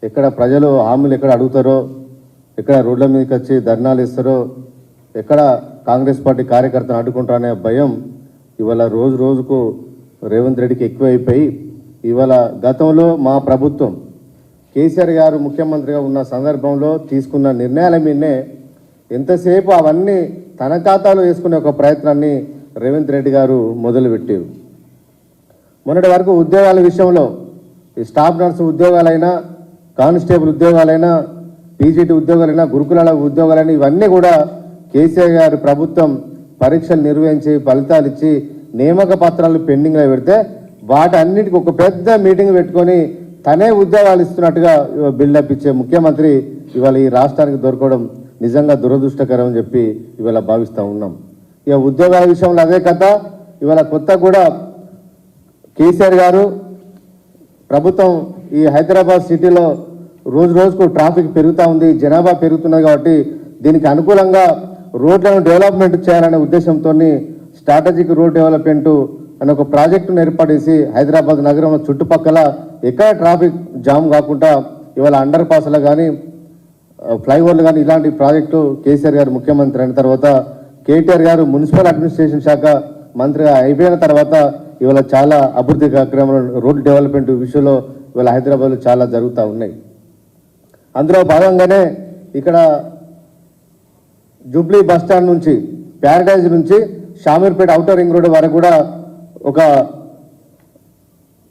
ఎక్కడ ప్రజలు హామీలు ఎక్కడ అడుగుతారో, ఎక్కడ రోడ్ల మీదకి వచ్చి ధర్నాలు ఇస్తారో, ఎక్కడ కాంగ్రెస్ పార్టీ కార్యకర్తను అడ్డుకుంటారనే భయం ఇవాళ రోజు రోజుకు రేవంత్ రెడ్డికి ఎక్కువైపోయి, ఇవాళ గతంలో మా ప్రభుత్వం కేసీఆర్ గారు ముఖ్యమంత్రిగా ఉన్న సందర్భంలో తీసుకున్న నిర్ణయాల మీదనే ఎంతసేపు అవన్నీ తన ఖాతాలో వేసుకునే ఒక ప్రయత్నాన్ని రేవంత్ రెడ్డి గారు మొదలుపెట్టారు. మొన్నటి వరకు ఉద్యోగాల విషయంలో ఈ స్టాఫ్ నర్సు ఉద్యోగాలైనా, కానిస్టేబుల్ ఉద్యోగాలైనా, పీజీటీ ఉద్యోగాలైనా, గురుకులాల ఉద్యోగాలైనా ఇవన్నీ కూడా కేసీఆర్ గారి ప్రభుత్వం పరీక్షలు నిర్వహించి ఫలితాలు ఇచ్చి నియామక పత్రాలు పెండింగ్లో పెడితే వాటన్నిటికీ ఒక పెద్ద మీటింగ్ పెట్టుకొని తనే ఉద్యోగాలు ఇస్తున్నట్టుగా బిల్డప్ ఇచ్చే ముఖ్యమంత్రి ఇవాళ ఈ రాష్ట్రానికి దొరకడం నిజంగా దురదృష్టకరం అని చెప్పి ఇవాళ భావిస్తూ ఉన్నాం. ఇక ఉద్యోగాల విషయంలో అదే కథ. ఇవాళ కొత్త కూడా కేసీఆర్ గారు ప్రభుత్వం ఈ హైదరాబాద్ సిటీలో రోజు రోజుకు ట్రాఫిక్ పెరుగుతూ ఉంది, జనాభా పెరుగుతున్నది. కాబట్టి దీనికి అనుకూలంగా రోడ్లను డెవలప్మెంట్ చేయాలనే ఉద్దేశంతో స్ట్రాటజిక్ రోడ్ డెవలప్మెంట్ అనే ఒక ప్రాజెక్టును ఏర్పాటు చేసి హైదరాబాద్ నగరంలో చుట్టుపక్కల ఎక్కడ ట్రాఫిక్ జామ్ కాకుండా ఇవాళ అండర్ పాస్లు కానీ, ఫ్లైఓవర్లు కానీ ఇలాంటి ప్రాజెక్టు కేసీఆర్ గారు ముఖ్యమంత్రి అయిన తర్వాత, కేటీఆర్ గారు మున్సిపల్ అడ్మినిస్ట్రేషన్ శాఖ మంత్రిగా అయిపోయిన తర్వాత ఇవాళ చాలా అభివృద్ధి కార్యక్రమాలు రోడ్ డెవలప్మెంట్ విషయంలో ఇవాళ హైదరాబాద్లో చాలా జరుగుతూ ఉన్నాయి. అందులో భాగంగానే ఇక్కడ జూబ్లీ బస్టాండ్ నుంచి, ప్యారడైజ్ నుంచి షామీర్పేట ఔటర్ రింగ్ రోడ్ వరకు కూడా ఒక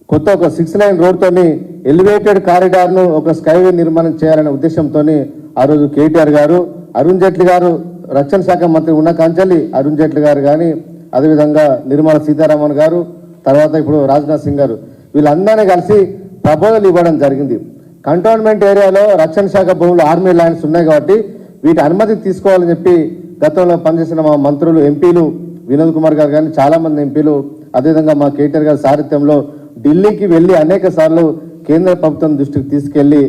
6 లైన్ రోడ్తోని ఎలివేటెడ్ కారిడార్ను ఒక స్కైవే నిర్మాణం చేయాలనే ఉద్దేశంతో ఆ రోజు కేటీఆర్ గారు, అరుణ్ జైట్లీ గారు రక్షణ శాఖ మంత్రి ఉన్న కాంచెల్లి అరుణ్ జైట్లీ గారు కానీ, అదేవిధంగా నిర్మలా సీతారామన్ గారు, తర్వాత ఇప్పుడు రాజ్నాథ్ సింగ్ గారు వీళ్ళందరినీ కలిసి ప్రపోజల్ ఇవ్వడం జరిగింది. కంటోన్మెంట్ ఏరియాలో రక్షణ శాఖ భూములు ఆర్మీ ల్యాండ్స్ ఉన్నాయి కాబట్టి వీటి అనుమతి తీసుకోవాలని చెప్పి గతంలో పనిచేసిన మా మంత్రులు, ఎంపీలు వినోద్ కుమార్ గారు కానీ చాలామంది ఎంపీలు, అదేవిధంగా మా కేటీఆర్ గారి సారథ్యంలో ఢిల్లీకి వెళ్ళి అనేక సార్లు కేంద్ర ప్రభుత్వం దృష్టికి తీసుకెళ్లి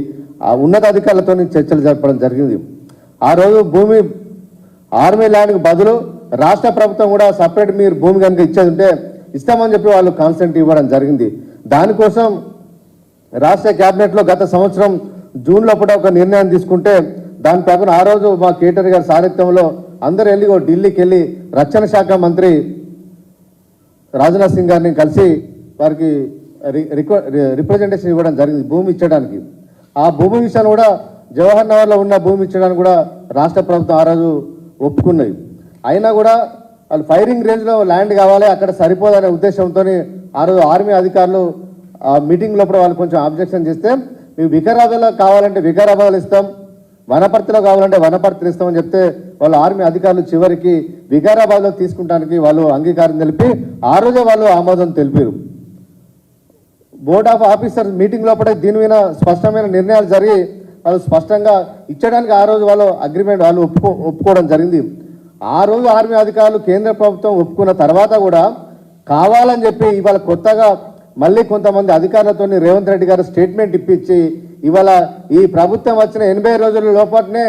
ఆ ఉన్నతాధికారులతో చర్చలు జరపడం జరిగింది. ఆ రోజు భూమి ఆర్మీ ల్యాండ్కి బదులు రాష్ట్ర ప్రభుత్వం కూడా సపరేట్ మీరు భూమి కనుక ఇచ్చేది ఉంటే ఇస్తామని చెప్పి వాళ్ళు కాన్సెంట్ ఇవ్వడం జరిగింది. దానికోసం రాష్ట్ర క్యాబినెట్లో గత సంవత్సరం జూన్ లోపల ఒక నిర్ణయం తీసుకుంటే దాని ప్రకారం ఆ రోజు మా కేటీఆర్ గారి సారథ్యంలో అందరూ వెళ్ళి ఢిల్లీకి వెళ్ళి రక్షణ శాఖ మంత్రి రాజ్నాథ్ సింగ్ గారిని కలిసి వారికి రిప్రజెంటేషన్ ఇవ్వడం జరిగింది భూమి ఇచ్చడానికి. ఆ భూమి విషయాన్ని కూడా జవహర్ నగర్లో ఉన్న భూమి ఇచ్చడానికి కూడా రాష్ట్ర ప్రభుత్వం ఆ రోజు ఒప్పుకున్నది. అయినా కూడా వాళ్ళు ఫైరింగ్ రేంజ్లో ల్యాండ్ కావాలి, అక్కడ సరిపోదనే ఉద్దేశంతో ఆ రోజు ఆర్మీ అధికారులు ఆ మీటింగ్ లోపల వాళ్ళు కొంచెం అబ్జెక్షన్ చేస్తే, మేము వికారాబాద్లో కావాలంటే వికారాబాద్లో ఇస్తాం, వనపర్తిలో కావాలంటే వనపర్తిలో ఇస్తామని చెప్తే వాళ్ళు ఆర్మీ అధికారులు చివరికి వికారాబాద్లో తీసుకుంటానికి వాళ్ళు అంగీకారం తెలిపి ఆ రోజే వాళ్ళు ఆమోదం తెలిపారు. బోర్డ్ ఆఫ్ ఆఫీసర్స్ మీటింగ్ లోపల దీని మీద స్పష్టమైన నిర్ణయాలు జరిగి వాళ్ళు స్పష్టంగా ఇచ్చడానికి ఆ రోజు వాళ్ళు అగ్రిమెంట్ వాళ్ళు ఒప్పుకోవడం జరిగింది. ఆ రోజు ఆర్మీ అధికారులు కేంద్ర ప్రభుత్వం ఒప్పుకున్న తర్వాత కూడా కావాలని చెప్పి ఇవాళ కొత్తగా మళ్ళీ కొంతమంది అధికారులతో రేవంత్ రెడ్డి గారు స్టేట్మెంట్ ఇప్పించి ఇవాళ ఈ ప్రభుత్వం వచ్చిన 80 రోజుల లోపలనే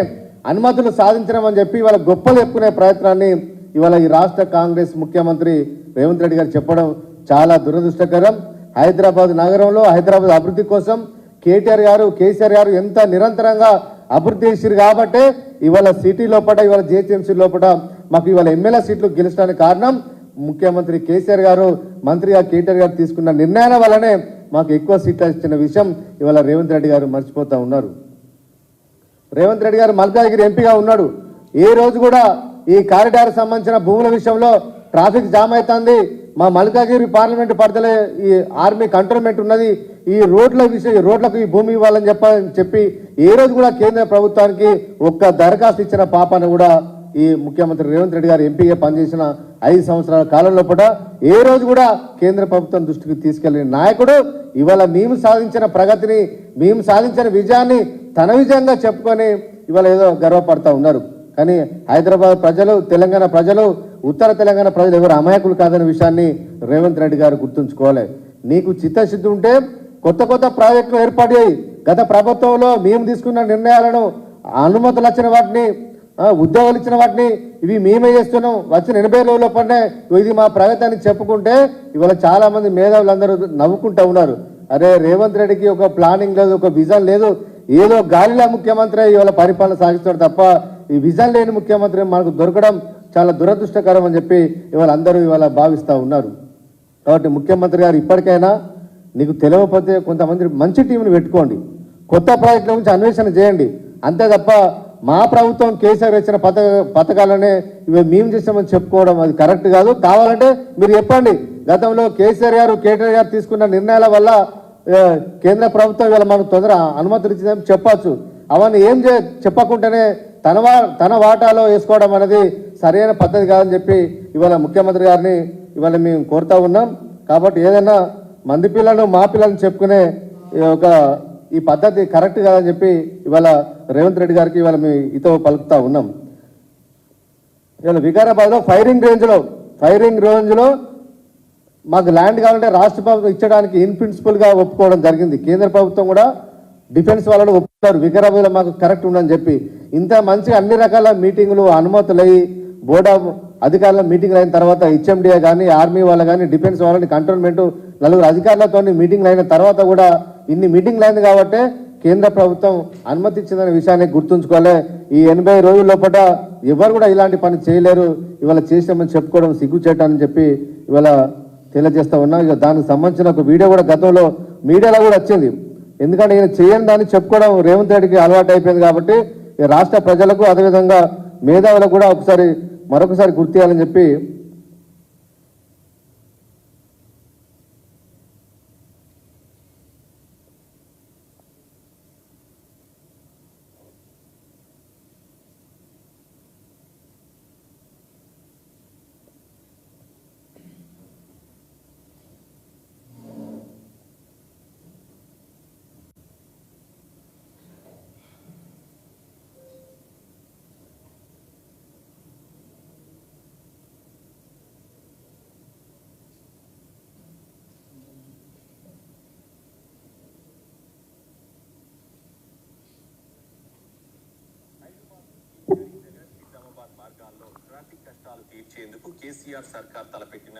అనుమతులు సాధించడం అని చెప్పి ఇవాళ గొప్పలు చెప్పుకునే ప్రయత్నాన్ని ఇవాళ ఈ రాష్ట్ర కాంగ్రెస్ ముఖ్యమంత్రి రేవంత్ రెడ్డి గారు చెప్పడం చాలా దురదృష్టకరం. హైదరాబాద్ నగరంలో హైదరాబాద్ అభివృద్ధి కోసం కేటీఆర్ గారు, కేసీఆర్ గారు ఎంత నిరంతరంగా అభివృద్ధి చేశారు కాబట్టి ఇవాళ సిటీ లోపల, ఇవాళ జిహెచ్ఎంసీ లోపల మాకు ఇవాళ ఎమ్మెల్యే సీట్లు గెలుచడానికి కారణం ముఖ్యమంత్రి కేసీఆర్ గారు, మంత్రిగా కేటీఆర్ గారు తీసుకున్న నిర్ణయాల వల్లనే మాకు ఎక్కువ సీట్లు ఇచ్చిన విషయం ఇవాళ రేవంత్ రెడ్డి గారు మర్చిపోతూ ఉన్నారు. రేవంత్ రెడ్డి గారు మల్కాజ్గిరి ఎంపీగా ఉన్నాడు. ఏ రోజు కూడా ఈ కారిడార్ సంబంధించిన భూముల విషయంలో ట్రాఫిక్ జామ్ అవుతుంది, మా మల్కాజ్గిరి పార్లమెంటు పరిధిలో ఈ ఆర్మీ కంట్రోల్మెంట్ ఉన్నది, ఈ రోడ్లకు ఈ భూమి ఇవ్వాలని చెప్పి ఏ రోజు కూడా కేంద్ర ప్రభుత్వానికి ఒక్క దరఖాస్తు ఇచ్చిన పాపాన కూడా ఈ ముఖ్యమంత్రి రేవంత్ రెడ్డి గారు ఎంపీగా పనిచేసిన 5 సంవత్సరాల కాలంలో కూడా ఏ రోజు కూడా కేంద్ర ప్రభుత్వం దృష్టికి తీసుకెళ్లిన నాయకుడు ఇవాళ మేము సాధించిన ప్రగతిని, మేము సాధించిన విజయాన్ని తన విజయంగా చెప్పుకొని ఇవాళ ఏదో గర్వపడతా ఉన్నారు. కానీ హైదరాబాద్ ప్రజలు, తెలంగాణ ప్రజలు, ఉత్తర తెలంగాణ ప్రజలు ఎవరు అమాయకులు కాదనే విషయాన్ని రేవంత్ రెడ్డి గారు గుర్తుంచుకోవాలి. నీకు చిత్తశుద్ధి ఉంటే కొత్త ప్రాజెక్టులు ఏర్పాటు చేయి. గత ప్రభుత్వంలో మేము తీసుకున్న నిర్ణయాలను, అనుమతులు వచ్చిన వాటిని, ఉద్యోగాలు ఇచ్చిన వాటిని ఇవి మేమే చేస్తున్నాం, వచ్చిన 80 రోజుల పడినే ఇది మా ప్రగతి అని చెప్పుకుంటే ఇవాళ చాలా మంది మేధావులందరూ నవ్వుకుంటూ ఉన్నారు. అరే రేవంత్ రెడ్డికి ఒక ప్లానింగ్ లేదు, ఒక విజన్ లేదు, ఏదో గాలిలో ముఖ్యమంత్రి ఇవాళ పరిపాలన సాగిస్తాడు తప్ప ఈ విజన్ లేని ముఖ్యమంత్రి మనకు దొరకడం చాలా దురదృష్టకరం అని చెప్పి ఇవాళ అందరూ ఇవాళ భావిస్తూ ఉన్నారు. కాబట్టి ముఖ్యమంత్రి గారు ఇప్పటికైనా నీకు తెలియకపోతే కొంతమంది మంచి టీంని పెట్టుకోండి, కొత్త ప్రాజెక్టుల గురించి అన్వేషణ చేయండి. అంతే తప్ప మా ప్రభుత్వం కేసీఆర్ ఇచ్చిన పథకాలనే ఇవి మేము చేసామని చెప్పుకోవడం అది కరెక్ట్ కాదు. కావాలంటే మీరు చెప్పండి, గతంలో కేసీఆర్ గారు కేటీఆర్ గారు తీసుకున్న నిర్ణయాల వల్ల కేంద్ర ప్రభుత్వం ఇవాళ మనకు తొందర అనుమతులు ఇచ్చిందని చెప్పచ్చు. అవన్నీ ఏం చెప్పకుండానే తన వాటాలో వేసుకోవడం అనేది సరైన పద్ధతి కాదని చెప్పి ఇవాళ ముఖ్యమంత్రి గారిని ఇవాళ మేము కోరుతా ఉన్నాం. కాబట్టి ఏదైనా మంది పిల్లలు మా పిల్లలను చెప్పుకునే ఈ పద్ధతి కరెక్ట్ కాదని చెప్పి ఇవాళ రేవంత్ రెడ్డి గారికి ఇవాళ మేము ఇతో పలుకుతా ఉన్నాం. ఇవాళ వికారాబాద్లో ఫైరింగ్ రేంజ్లో మాకు ల్యాండ్ కావాలంటే రాష్ట్ర ప్రభుత్వం ఇచ్చడానికి ఇన్ ప్రిన్సిపల్గా ఒప్పుకోవడం జరిగింది. కేంద్ర ప్రభుత్వం కూడా డిఫెన్స్ వాళ్ళని ఒప్పుకున్నారు వికారాబాద్లో మాకు కరెక్ట్ ఉండని చెప్పి. ఇంత మంచి అన్ని రకాల మీటింగులు అనుమతులు అయ్యి బోర్డ్ ఆఫ్ అధికారుల మీటింగ్లు అయిన తర్వాత హెచ్ఎండిఏ కానీ ఆర్మీ వాళ్ళు కానీ డిఫెన్స్ వాళ్ళని కంటోన్మెంట్ నలుగురు అధికారులతో మీటింగ్లు అయిన తర్వాత కూడా ఇన్ని మీటింగ్లు అయింది కాబట్టి కేంద్ర ప్రభుత్వం అనుమతి ఇచ్చిందనే విషయాన్ని గుర్తుంచుకోవాలి. ఈ 80 రోజుల లోపల ఎవరు కూడా ఇలాంటి పని చేయలేరు. ఇవాళ చేసామని చెప్పుకోవడం సిగ్గుచేటని చెప్పి ఇవాళ తెలియజేస్తా ఉన్నా. ఇక దానికి సంబంధించిన ఒక వీడియో కూడా గతంలో మీడియాలో కూడా వచ్చింది. ఎందుకంటే ఈయన చేయని దాన్ని చెప్పుకోవడం రేవంత్ రెడ్డికి అలవాటు అయిపోయింది కాబట్టి రాష్ట్ర ప్రజలకు అదేవిధంగా మేధావులకు కూడా మరొకసారి గుర్తు చేయాలని చెప్పి తీర్చేందుకు కేసీఆర్ సర్కార్ తలపెట్టిన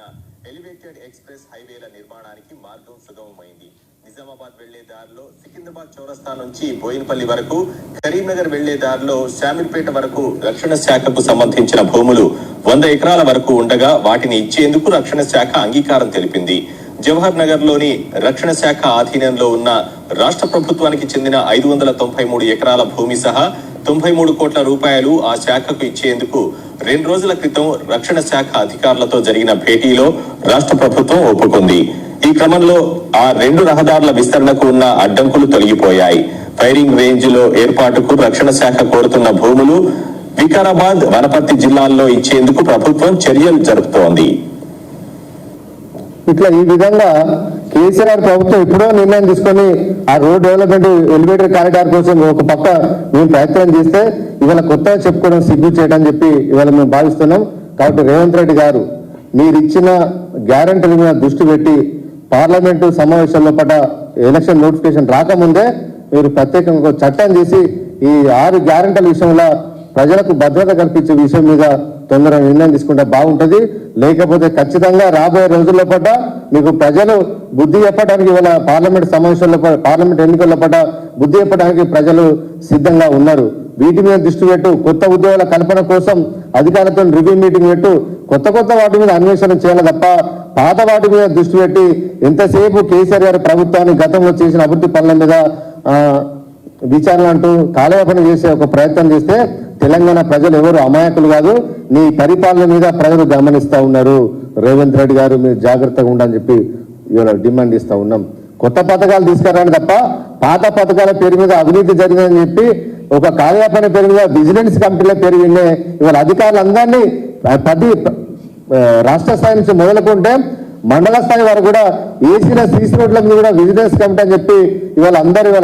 ఎలివేటెడ్ ఎక్స్ప్రెస్ హైవేల నిర్మాణానికి మార్గం సుగమమైంది. నిజామాబాద్ వెళ్లే దారిలో సికింద్రాబాద్ చౌరస్తా నుంచి బోయినపల్లి వరకు, కరీంనగర్ వెళ్లే దారిలో శామీర్పేట వరకు రక్షణ శాఖకు సంబంధించిన భూములు 100 ఎకరాల వరకు ఉండగా వాటిని ఇచ్చేందుకు రక్షణ శాఖ అంగీకారం తెలిపింది. జవహర్ నగర్ లోని రక్షణ శాఖ ఆధీనంలో ఉన్న రాష్ట్ర ప్రభుత్వానికి చెందిన 593 ఎకరాల భూమి సహా 93 కోట్ల రూపాయలు ఆ శాఖకు ఇచ్చేందుకు 2 రోజుల క్రితం రక్షణ శాఖ అధికారులతో జరిగిన భేటీలో రాష్ట్ర ప్రభుత్వం ఒప్పుకుంది. ఈ క్రమంలో ఆ 2 రహదారుల విస్తరణకు ఉన్న అడ్డంకులు తొలగిపోయాయి. ఫైరింగ్ రేంజ్ లో ఏర్పాటుకు రక్షణ శాఖ కోరుతున్న భూములు వికారాబాద్, వనపర్తి జిల్లాల్లో ఇచ్చేందుకు ప్రభుత్వం చర్యలు జరుపుతోంది. ఇట్లా ఈ విధంగా కేసీఆర్ ప్రభుత్వం ఎప్పుడో నిర్ణయం తీసుకొని ఆ రోడ్ డెవలప్మెంట్ ఎలివేటెడ్ కారిడార్ కోసం ఒక పక్క మేము ప్రయత్నం చేస్తే ఇవాళ కొత్తగా చెప్పుకోవడం సిగ్గు చేయడం చెప్పి ఇవాళ మేము భావిస్తున్నాం. కాబట్టి రేవంత్ రెడ్డి గారు మీరు ఇచ్చిన గ్యారంటీల మీద దృష్టి పెట్టి పార్లమెంటు సమావేశంలో పట ఎలక్షన్ నోటిఫికేషన్ రాకముందే మీరు ప్రత్యేకంగా చట్టం చేసి ఈ 6 గ్యారంటీల విషయంలో ప్రజలకు భద్రత కల్పించే విషయం మీద తొందరగా నిర్ణయం తీసుకుంటే బాగుంటుంది. లేకపోతే ఖచ్చితంగా రాబోయే రోజుల్లో పట్ల మీకు ప్రజలు బుద్ధి చెప్పడానికి ఇవాళ పార్లమెంట్ ఎన్నికల్లో పట్ల బుద్ధి చెప్పడానికి ప్రజలు సిద్ధంగా ఉన్నారు. వీటి మీద దృష్టి పెట్టు, కొత్త ఉద్యోగాల కల్పన కోసం అధికారులతో రివ్యూ మీటింగ్ పెట్టు, కొత్త వాటి మీద అన్వేషణ చేయాలి తప్ప పాత వాటి మీద దృష్టి పెట్టి ఎంతసేపు కేసీఆర్ గారి ప్రభుత్వాన్ని గతంలో చేసిన అభివృద్ధి పనుల మీద విచారణ అంటూ కాలయాపన చేసే ఒక ప్రయత్నం చేస్తే తెలంగాణ ప్రజలు ఎవరు అమాయకులు కాదు. నీ పరిపాలన మీద ప్రజలు గమనిస్తూ ఉన్నారు. రేవంత్ రెడ్డి గారు మీరు జాగ్రత్తగా ఉండని చెప్పి ఇవాళ డిమాండ్ ఇస్తూ ఉన్నాం. కొత్త పథకాలు తీసుకురాని తప్ప పాత పథకాల పేరు మీద అవినీతి జరిగిందని చెప్పి ఒక కాలయాపన పేరు మీద విజిలెన్స్ కమిటీల పేరు విన్నే ఇవాళ అధికారులందరినీ రాష్ట్ర స్థాయి నుంచి మొదలుకుంటే మండల స్థాయి వరకు కూడా ఏసీల సీసీ రోడ్ల మీద కూడా విజిలెన్స్ కమిటీ అని చెప్పి ఇవాళ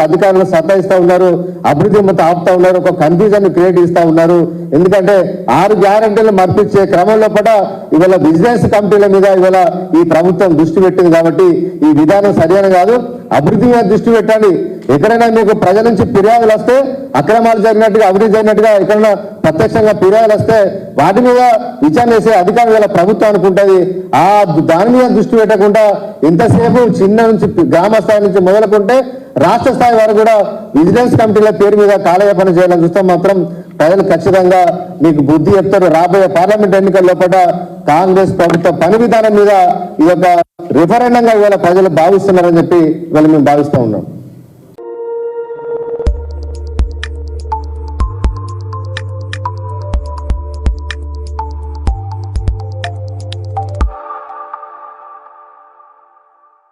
అధికారులు సతాయిస్తా ఉన్నారు. అభివృద్ధి మొత్తం ఆపుతా ఉన్నారు. ఒక కన్ఫ్యూజన్ క్రియేట్ ఇస్తా ఉన్నారు. ఎందుకంటే 6 గ్యారంటీలు మర్పించే క్రమంలో కూడా ఇవాళ విజిలెన్స్ కమిటీల మీద ఇవాళ ఈ ప్రభుత్వం దృష్టి పెట్టింది కాబట్టి ఈ విధానం సరైన కాదు. అభివృద్ధి మీద దృష్టి పెట్టండి. ఎక్కడైనా మీకు ప్రజల నుంచి ఫిర్యాదులు వస్తే అక్రమాలు జరిగినట్టుగా అవినీతి జరిగినట్టుగా ఎక్కడైనా ప్రత్యక్షంగా ఫిర్యాదులు వస్తే వాటి మీద విచారణ చేసే అధికారం గల ప్రభుత్వం అనుకుంటది. దాని మీద దృష్టి పెట్టకుండా ఇంతసేపు చిన్న నుంచి గ్రామ స్థాయి నుంచి మొదలుకుంటే రాష్ట్ర స్థాయి వరకు కూడా విజిలెన్స్ కమిటీల పేరు మీద కాలయాపన చేయాలని చూస్తే మాత్రం ప్రజలు ఖచ్చితంగా మీకు బుద్ధి చెప్తారు. రాబోయే పార్లమెంట్ ఎన్నికల లోపల కాంగ్రెస్ ప్రభుత్వ పని విధానం మీద ఈ యొక్క రిఫరెండంగా ఇవాళ ప్రజలు భావిస్తున్నారని చెప్పి ఇవాళ మేము భావిస్తూ ఉన్నాం.